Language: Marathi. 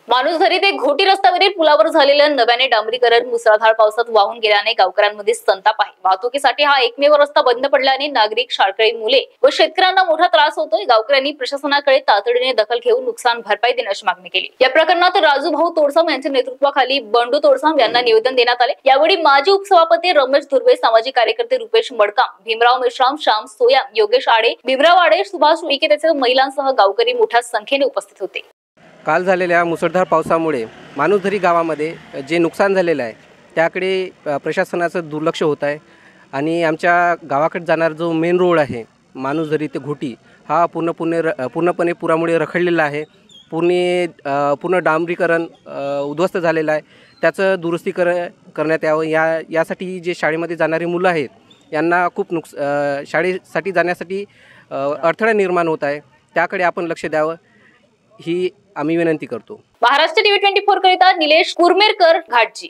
माणूसझरी ते घोटी रस्त्यावरील पुलावर झालेलं नव्याने डांबरीकरण मुसळधार पावसात वाहून गेल्याने गावकऱ्यांमध्ये संताप आहे। वाहतुकीसाठी हा एकमेव रस्ता बंद पडल्याने नागरिक, शाळकरी मुले व शेतकऱ्यांना मोठा त्रास होतोय। गावकऱ्यांनी प्रशासनाकडे तातडीने दखल घेऊन नुकसान भरपाई देण्याची मागणी केली। या प्रकरणात राजू भाऊ तोडसाम यांच्या नेतृत्वाखाली बंडू तोडसाम यांना निवेदन देण्यात आले। यावेळी माजी उपसभापती रमेश धुर्वे, सामाजिक कार्यकर्ते रुपेश मडकाम, भीमराव मेश्राम, श्याम सोयाम, योगेश आडे, भीमराव आडे, सुभाष उईके तसेच महिलांसह गावकरी मोठ्या संख्येने उपस्थित होते। काल झालेल्या मुसळधार पावसामुळे माणूसझरी गावामध्ये जे नुकसान झालेलं आहे त्याकडे प्रशासनाचं दुर्लक्ष होत आहे आणि आमच्या गावाकडे जाणारा जो मेन रोड आहे माणूसझरी ते घोटी हा पूर्णपणे पुरामुळे रखडलेला आहे। पूर्ण डांबरीकरण उद्ध्वस्त झालेलं आहे। त्याचं दुरुस्ती करण्यात यावं यासाठी जे शाळेमध्ये जाणारी मुलं आहेत यांना खूप शाळेसाठी जाण्यासाठी अडथळा निर्माण होत आहे। त्याकडे आपण लक्ष द्यावं ही आम्ही विनंती करतो। महाराष्ट्र टीव्ही 24 करिता निलेश कुरमेरकर, घाटजी।